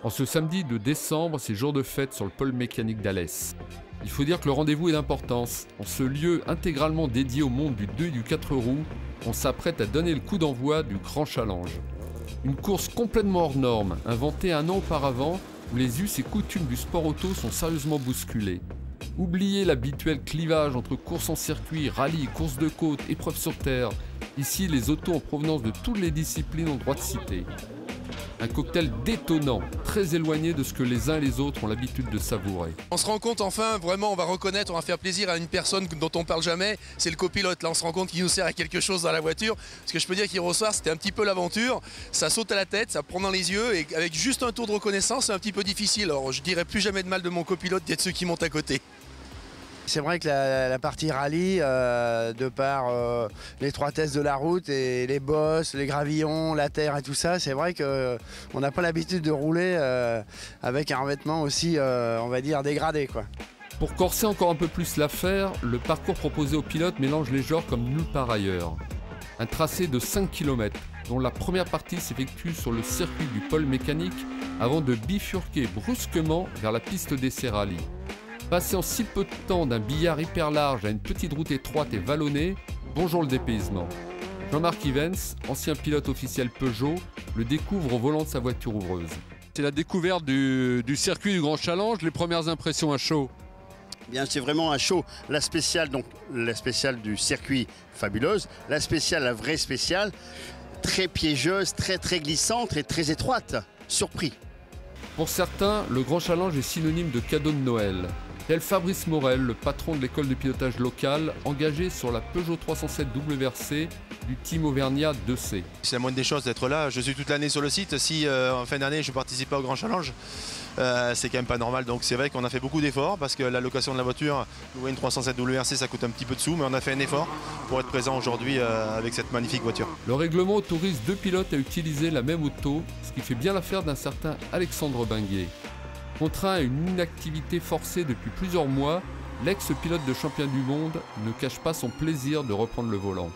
En ce samedi de décembre, c'est jour de fête sur le pôle mécanique d'Alès. Il faut dire que le rendez-vous est d'importance. En ce lieu intégralement dédié au monde du 2 et du 4 roues, on s'apprête à donner le coup d'envoi du Grand Challenge. Une course complètement hors norme, inventée un an auparavant, où les us et coutumes du sport auto sont sérieusement bousculés. Oubliez l'habituel clivage entre courses en circuit, rallye, courses de côte, épreuves sur terre. Ici, les autos en provenance de toutes les disciplines ont droit de citer. Un cocktail détonnant, très éloigné de ce que les uns et les autres ont l'habitude de savourer. On se rend compte enfin, vraiment, on va reconnaître, on va faire plaisir à une personne dont on parle jamais, c'est le copilote. Là, on se rend compte qu'il nous sert à quelque chose dans la voiture. Ce que je peux dire qu'hier au soir, c'était un petit peu l'aventure. Ça saute à la tête, ça prend dans les yeux, et avec juste un tour de reconnaissance, c'est un petit peu difficile. Alors, je dirais plus jamais de mal de mon copilote, d'être ceux qui montent à côté. C'est vrai que la partie rallye, de par l'étroitesse de la route et les bosses, les gravillons, la terre et tout ça, c'est vrai qu'on n'a pas l'habitude de rouler avec un revêtement aussi, on va dire, dégradé, quoi. Pour corser encore un peu plus l'affaire, le parcours proposé aux pilotes mélange les genres comme nulle part ailleurs. Un tracé de 5 km, dont la première partie s'effectue sur le circuit du pôle mécanique avant de bifurquer brusquement vers la piste d'essai rallye. Passer en si peu de temps d'un billard hyper large à une petite route étroite et vallonnée, bonjour le dépaysement. Jean-Marc Ivens, ancien pilote officiel Peugeot, le découvre au volant de sa voiture ouvreuse. C'est la découverte du circuit du Grand Challenge, les premières impressions à chaud. Bien, c'est vraiment à chaud. La spéciale, donc la spéciale du circuit fabuleuse, la spéciale, la vraie spéciale, très piégeuse, très glissante et très étroite. Surpris. Pour certains, le Grand Challenge est synonyme de cadeau de Noël. Tel Fabrice Morel, le patron de l'école de pilotage locale, engagé sur la Peugeot 307 WRC du team Auvergnat 2C. C'est la moindre des choses d'être là. Je suis toute l'année sur le site. Si en fin d'année je ne participe pas au Grand Challenge, c'est quand même pas normal. Donc c'est vrai qu'on a fait beaucoup d'efforts parce que la location de la voiture, louer une 307 WRC, ça coûte un petit peu de sous, mais on a fait un effort pour être présent aujourd'hui avec cette magnifique voiture. Le règlement autorise 2 pilotes à utiliser la même auto, ce qui fait bien l'affaire d'un certain Alexandre Benguet. Contraint à une inactivité forcée depuis plusieurs mois, l'ex-pilote de champion du monde ne cache pas son plaisir de reprendre le volant.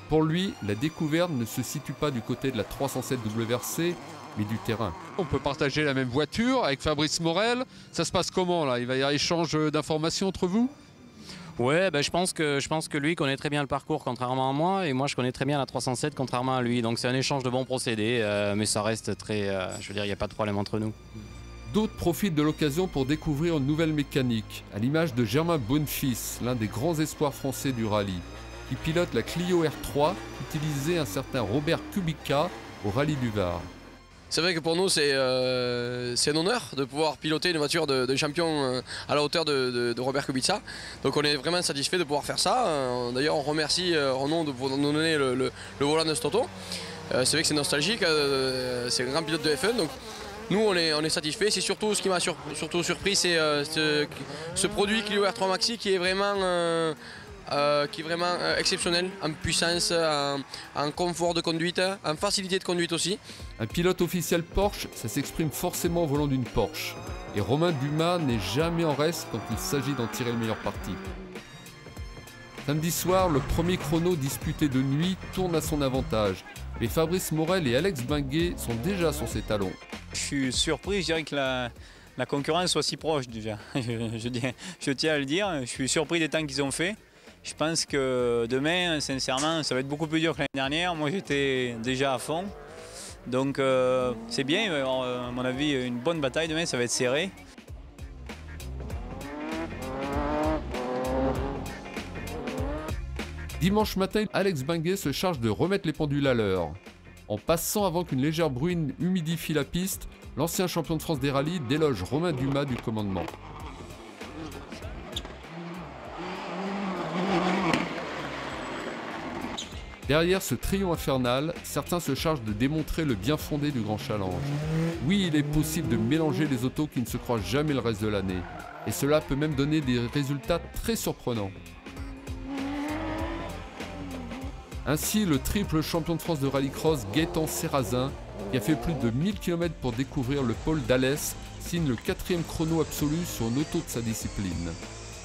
Pour lui, la découverte ne se situe pas du côté de la 307 WRC, mais du terrain. On peut partager la même voiture avec Fabrice Morel. Ça se passe comment là? Il va y avoir échange d'informations entre vous? Ouais, je pense que lui connaît très bien le parcours contrairement à moi, et moi je connais très bien la 307 contrairement à lui. Donc c'est un échange de bons procédés, mais ça reste très... je veux dire, il n'y a pas de problème entre nous. D'autres profitent de l'occasion pour découvrir une nouvelle mécanique, à l'image de Germain Bonnefils, l'un des grands espoirs français du rallye, qui pilote la Clio R3, utilisait un certain Robert Kubica au rallye du Var. C'est vrai que pour nous, c'est un honneur de pouvoir piloter une voiture de champion à la hauteur de Robert Kubica. Donc on est vraiment satisfait de pouvoir faire ça. D'ailleurs, on remercie Renault de nous donner le volant de cette auto. C'est vrai que c'est nostalgique, c'est un grand pilote de F1. Donc nous, on est satisfait. C'est surtout ce qui m'a surtout surpris, c'est ce produit Clio R3 Maxi qui est vraiment exceptionnel en puissance, en confort de conduite, en facilité de conduite aussi. Un pilote officiel Porsche, ça s'exprime forcément au volant d'une Porsche. Et Romain Dumas n'est jamais en reste quand il s'agit d'en tirer le meilleur parti. Samedi soir, le premier chrono disputé de nuit tourne à son avantage. Mais Fabrice Morel et Alex Benguet sont déjà sur ses talons. Je suis surpris, je dirais que la concurrence soit si proche déjà. Je tiens à le dire, je suis surpris des temps qu'ils ont fait. Je pense que demain, sincèrement, ça va être beaucoup plus dur que l'année dernière. Moi, j'étais déjà à fond. Donc, c'est bien. À mon avis, une bonne bataille demain, ça va être serré. Dimanche matin, Alex Benguet se charge de remettre les pendules à l'heure. En passant avant qu'une légère bruine humidifie la piste, l'ancien champion de France des rallyes déloge Romain Dumas du commandement. Derrière ce trio infernal, certains se chargent de démontrer le bien fondé du Grand Challenge. Oui, il est possible de mélanger les autos qui ne se croisent jamais le reste de l'année. Et cela peut même donner des résultats très surprenants. Ainsi, le triple champion de France de rallycross Gaëtan Serrazin, qui a fait plus de 1000 km pour découvrir le pôle d'Alès, signe le 4e chrono absolu sur une auto de sa discipline.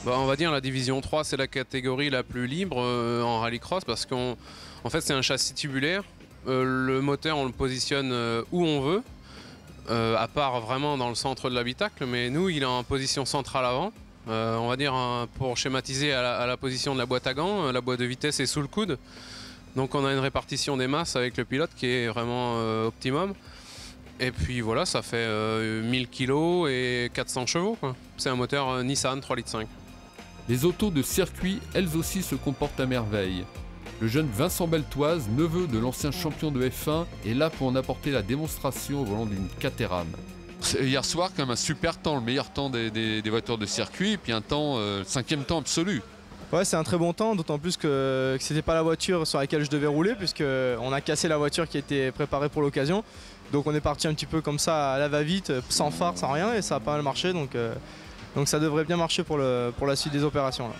On va dire la division 3, c'est la catégorie la plus libre en rallycross parce qu'en fait c'est un châssis tubulaire. Le moteur on le positionne où on veut. à part vraiment dans le centre de l'habitacle, mais nous, il est en position centrale avant. On va dire, pour schématiser, à la position de la boîte à gants, la boîte de vitesse est sous le coude. Donc on a une répartition des masses avec le pilote qui est vraiment optimum. Et puis voilà, ça fait 1000 kg et 400 chevaux. C'est un moteur Nissan 3,5 litres. Les autos de circuit, elles aussi, se comportent à merveille. Le jeune Vincent Beltoise, neveu de l'ancien champion de F1, est là pour en apporter la démonstration au volant d'une Caterham. Hier soir, quand même un super temps, le meilleur temps des voitures de circuit, et puis un temps, 5e temps absolu. Ouais, c'est un très bon temps, d'autant plus que c'était pas la voiture sur laquelle je devais rouler, puisqu'on a cassé la voiture qui était préparée pour l'occasion. Donc on est parti un petit peu comme ça, à la va-vite, sans phare, sans rien, et ça a pas mal marché. Donc ça devrait bien marcher pour la suite des opérations, là.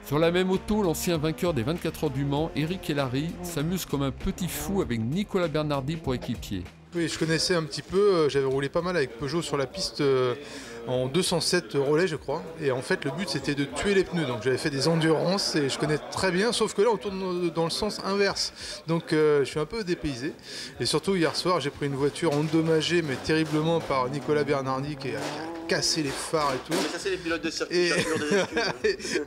Sur la même auto, l'ancien vainqueur des 24 heures du Mans, Eric Hellary, s'amuse comme un petit fou avec Nicolas Bernardi pour équipier. Oui, je connaissais un petit peu, j'avais roulé pas mal avec Peugeot sur la piste en 207 relais je crois. Et en fait le but c'était de tuer les pneus, donc j'avais fait des endurances et je connais très bien, sauf que là on tourne dans le sens inverse. Donc je suis un peu dépaysé. Et surtout hier soir j'ai pris une voiture endommagée mais terriblement par Nicolas Bernardi qui a cassé les phares et tout. Mais ça c'est les pilotes de circuit.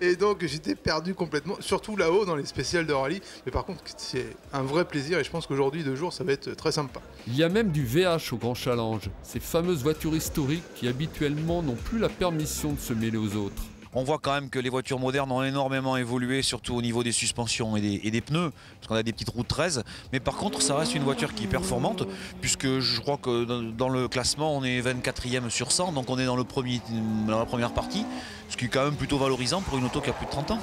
Et donc j'étais perdu complètement, surtout là-haut dans les spéciales de rallye. Mais par contre c'est un vrai plaisir et je pense qu'aujourd'hui 2 jours ça va être très sympa. Il y a même du VH au Grand Challenge, ces fameuses voitures historiques qui habituellement n'ont plus la permission de se mêler aux autres. On voit quand même que les voitures modernes ont énormément évolué, surtout au niveau des suspensions et des pneus, parce qu'on a des petites roues 13. Mais par contre, ça reste une voiture qui est performante, puisque je crois que dans le classement, on est 24e sur 100, donc on est dans la première partie, ce qui est quand même plutôt valorisant pour une auto qui a plus de 30 ans.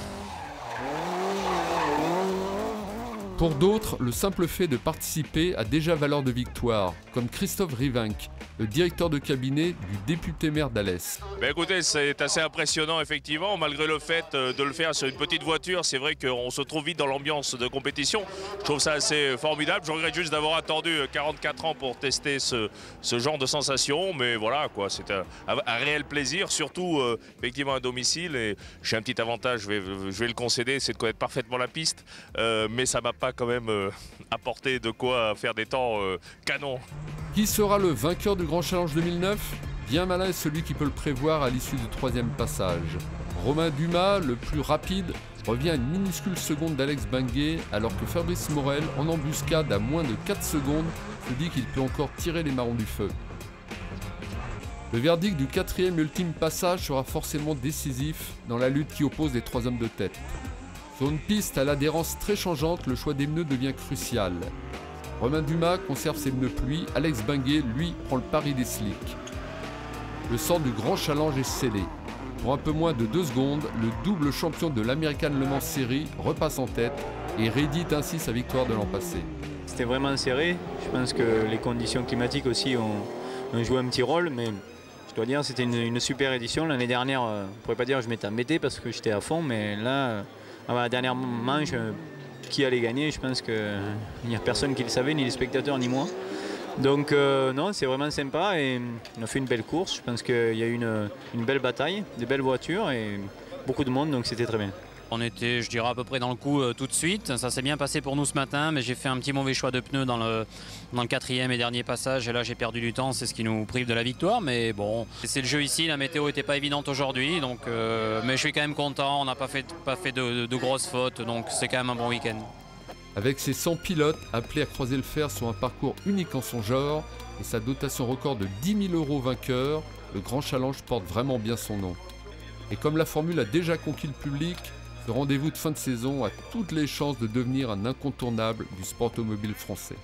Pour d'autres, le simple fait de participer a déjà valeur de victoire, comme Christophe Rivinck, le directeur de cabinet du député maire d'Alès. Écoutez, c'est assez impressionnant effectivement, malgré le fait de le faire sur une petite voiture, c'est vrai qu'on se trouve vite dans l'ambiance de compétition. Je trouve ça assez formidable, je regrette juste d'avoir attendu 44 ans pour tester ce genre de sensation, mais voilà quoi, c'est un réel plaisir, surtout effectivement à domicile, et j'ai un petit avantage, je vais le concéder, c'est de connaître parfaitement la piste, mais ça m'a pas quand même apporté de quoi faire des temps canon. Qui sera le vainqueur du Grand Challenge 2009 ? Bien malin est celui qui peut le prévoir à l'issue du 3e passage. Romain Dumas, le plus rapide, revient à une minuscule seconde d'Alex Benguet, alors que Fabrice Morel, en embuscade à moins de 4 secondes, se dit qu'il peut encore tirer les marrons du feu. Le verdict du 4e et ultime passage sera forcément décisif dans la lutte qui oppose les 3 hommes de tête. Sur une piste à l'adhérence très changeante, le choix des pneus devient crucial. Romain Dumas conserve ses pneus pluie, Alex Benguet, lui, prend le pari des slicks. Le sort du Grand Challenge est scellé. Pour un peu moins de 2 secondes, le double champion de l'American Le Mans Series repasse en tête et réédite ainsi sa victoire de l'an passé. C'était vraiment serré. Je pense que les conditions climatiques aussi ont joué un petit rôle, mais je dois dire c'était une super édition. L'année dernière, je ne pourrais pas dire que je m'étais embêté parce que j'étais à fond, mais là, à la dernière manche, qui allait gagner, je pense qu'il n'y a personne qui le savait, ni les spectateurs, ni moi. Donc non, c'est vraiment sympa et on a fait une belle course. Je pense qu'il y a eu une belle bataille, des belles voitures et beaucoup de monde, donc c'était très bien. On était, je dirais, à peu près dans le coup tout de suite. Ça s'est bien passé pour nous ce matin, mais j'ai fait un petit mauvais choix de pneus dans le 4e et dernier passage. Et là, j'ai perdu du temps, c'est ce qui nous prive de la victoire. Mais bon, c'est le jeu ici. La météo n'était pas évidente aujourd'hui. Donc, mais je suis quand même content. On n'a pas fait de grosses fautes. Donc, c'est quand même un bon week-end. Avec ses 100 pilotes appelés à croiser le fer sur un parcours unique en son genre et sa dotation record de 10 000 € vainqueur, le Grand Challenge porte vraiment bien son nom. Et comme la Formule a déjà conquis le public, ce rendez-vous de fin de saison a toutes les chances de devenir un incontournable du sport automobile français.